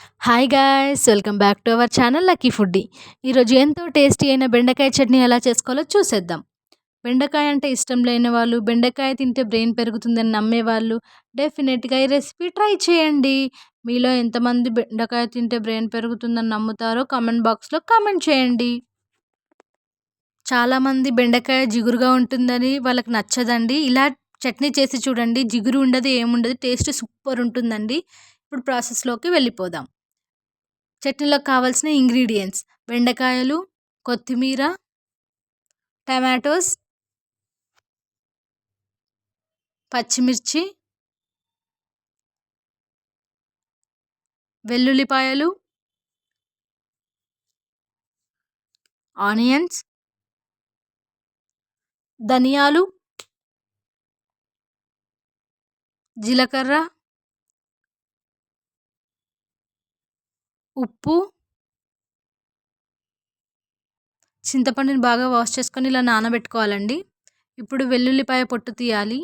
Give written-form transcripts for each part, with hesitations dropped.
Hi guys! Welcome back to our channel lucky foodie. ఈరోజు ఎంతో tasty అయిన బెండకాయ చట్నీ ఎలా చేసుకోవాలో చూసేద్దాం. బెండకాయ అంటే ఇష్టం లేని వాళ్ళు, బెండకాయ తింటే బ్రెయిన్ పెరుగుతుందని నమ్మేవాళ్ళు డెఫినెట్‌గా ఈ రెసిపీ ట్రై చేయండి. మీలో ఎంతమంది బెండకాయ తింటే బ్రెయిన్ పెరుగుతుందని నమ్ముతారో కామెంట్ బాక్స్‌లో కామెంట్ చేయండి. చాలామంది బెండకాయ జిగురుగా ఉంటుందని వాళ్ళకి నచ్చదండి. ఇలా చట్నీ చేసి చూడండి. జిగురు ఉండదు, ఏముండదు. టేస్ట్ సూపర్ ఉంటుందండి. ఇప్పుడు ప్రాసెస్‌లోకి వెళ్ళిపోదాం. చట్నీలోకి కావాల్సిన ఇంగ్రీడియంట్స్: బెండకాయలు, కొత్తిమీర, టమాటోస్, పచ్చిమిర్చి, వెల్లుల్లిపాయలు, ఆనియన్స్, ధనియాలు, జీలకర్ర, ఉప్పు, చింతపండుని బాగా వాష్ చేసుకొని ఇలా నానబెట్టుకోవాలండి. ఇప్పుడు వెల్లుల్లిపాయ పొట్టు తీయాలి.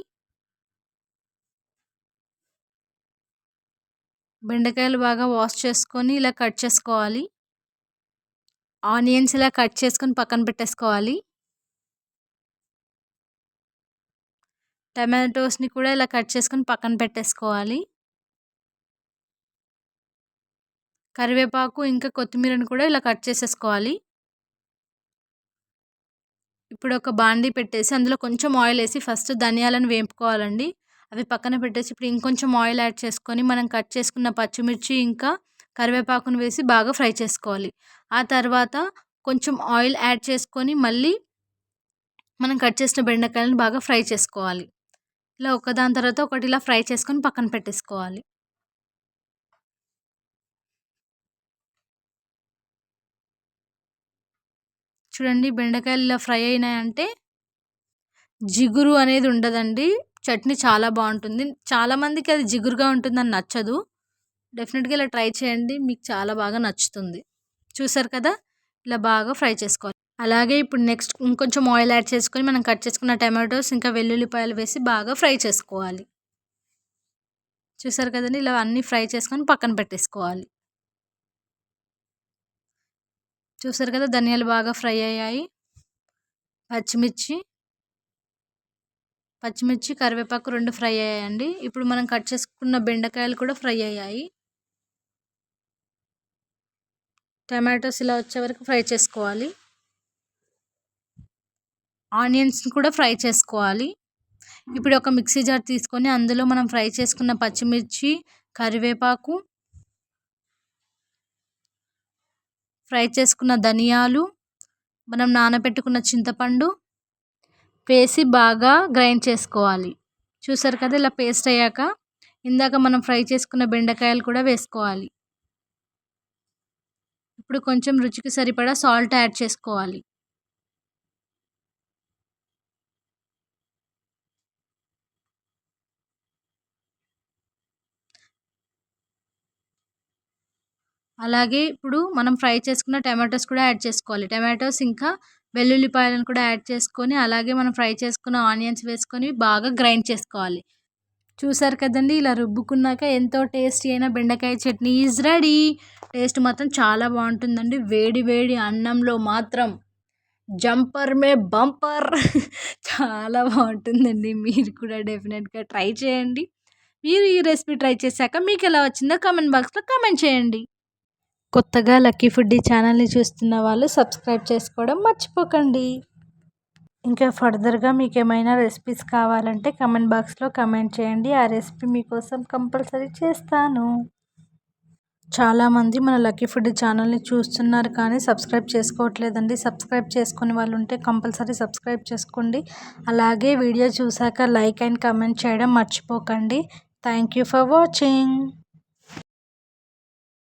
బెండకాయలు బాగా వాష్ చేసుకొని ఇలా కట్ చేసుకోవాలి. ఆనియన్స్ ఇలా కట్ చేసుకొని పక్కన పెట్టేసుకోవాలి. టమాటోస్‌ని కూడా ఇలా కట్ చేసుకొని పక్కన పెట్టేసుకోవాలి. కరివేపాకు ఇంకా కొత్తిమీరని కూడా ఇలా కట్ చేసేసుకోవాలి. ఇప్పుడు ఒక బాండీ పెట్టేసి అందులో కొంచెం ఆయిల్ వేసి ఫస్ట్ ధనియాలను వేపుకోవాలండి. అవి పక్కన పెట్టేసి ఇప్పుడు ఇంకొంచెం ఆయిల్ యాడ్ చేసుకొని మనం కట్ చేసుకున్న పచ్చిమిర్చి ఇంకా కరివేపాకును వేసి బాగా ఫ్రై చేసుకోవాలి. ఆ తర్వాత కొంచెం ఆయిల్ యాడ్ చేసుకొని మళ్ళీ మనం కట్ చేసిన బెండకాయలను బాగా ఫ్రై చేసుకోవాలి. ఇలా ఒకదాని తర్వాత ఒకటి ఇలా ఫ్రై చేసుకొని పక్కన పెట్టేసుకోవాలి. చూడండి, బెండకాయలు ఇలా ఫ్రై అయినాయంటే జిగురు అనేది ఉండదండి. చట్నీ చాలా బాగుంటుంది. చాలామందికి అది జిగురుగా ఉంటుందని నచ్చదు. డెఫినెట్‌గా ఇలా ట్రై చేయండి. మీకు చాలా బాగా నచ్చుతుంది. చూసారు కదా! ఇలా బాగా ఫ్రై చేసుకోవాలి. అలాగే ఇప్పుడు నెక్స్ట్ ఇంకొంచెం ఆయిల్ యాడ్ చేసుకొని మనం కట్ చేసుకున్న టమాటోస్ ఇంకా వెల్లుల్లిపాయలు వేసి బాగా ఫ్రై చేసుకోవాలి. చూసారు కదండీ! ఇలా అన్నీ ఫ్రై చేసుకొని పక్కన పెట్టేసుకోవాలి. చూసారు కదా! ధనియాలు బాగా ఫ్రై అయ్యాయి. పచ్చిమిర్చి, కరివేపాకు 2 ఫ్రై అయ్యాయండి. ఇప్పుడు మనం కట్ చేసుకున్న బెండకాయలు కూడా ఫ్రై అయ్యాయి. టమాటోస్ ఇలా వచ్చే వరకు ఫ్రై చేసుకోవాలి. ఆనియన్స్‌ని కూడా ఫ్రై చేసుకోవాలి. ఇప్పుడు ఒక మిక్సీ జార్ తీసుకొని అందులో మనం ఫ్రై చేసుకున్న పచ్చిమిర్చి, కరివేపాకు, ఫ్రై చేసుకున్న ధనియాలు, మనం నానబెట్టుకున్న చింతపండు వేసి బాగా గ్రైండ్ చేసుకోవాలి. చూసారు కదా! ఇలా పేస్ట్ అయ్యాక ఇందాక మనం ఫ్రై చేసుకున్న బెండకాయలు కూడా వేసుకోవాలి. ఇప్పుడు కొంచెం రుచికి సరిపడా సాల్ట్ యాడ్ చేసుకోవాలి. అలాగే ఇప్పుడు మనం ఫ్రై చేసుకున్న టమాటోస్ కూడా యాడ్ చేసుకోవాలి. టమాటోస్ ఇంకా వెల్లుల్లిపాయలను కూడా యాడ్ చేసుకొని అలాగే మనం ఫ్రై చేసుకున్న ఆనియన్స్ వేసుకొని బాగా గ్రైండ్ చేసుకోవాలి. చూసారు కదండీ! ఇలా రుబ్బుకున్నాక ఎంతో టేస్టీ అయిన బెండకాయ చట్నీ ఈజ్ రెడీ. టేస్ట్ మాత్రం చాలా బాగుంటుందండి. వేడి వేడి అన్నంలో మాత్రం జంపర్ మే బంపర్ చాలా బాగుంటుందండి. మీరు కూడా డెఫినెట్‌గా ట్రై చేయండి. మీరు ఈ రెసిపీ ట్రై చేశాక మీకు ఎలా వచ్చిందో కామెంట్ బాక్స్‌లో కామెంట్ చేయండి. కొత్తగా లక్కీ ఫుడ్డీ ఛానల్ని చూస్తున్న వాళ్ళు సబ్స్క్రైబ్ చేసుకోవడం మర్చిపోకండి. ఇంకా ఫర్దర్గా మీకు ఏమైనా రెసిపీస్ కావాలంటే కామెంట్ బాక్స్లో కామెంట్ చేయండి. ఆ రెసిపీ మీకోసం కంపల్సరీ చేస్తాను. చాలామంది మన లక్కీ ఫుడ్ ఛానల్ని చూస్తున్నారు కానీ సబ్స్క్రైబ్ చేసుకోవట్లేదండి. సబ్స్క్రైబ్ చేసుకునే వాళ్ళు ఉంటే కంపల్సరీ సబ్స్క్రైబ్ చేసుకోండి. అలాగే వీడియో చూసాక లైక్ అండ్ కామెంట్ చేయడం మర్చిపోకండి. Thank you for watching.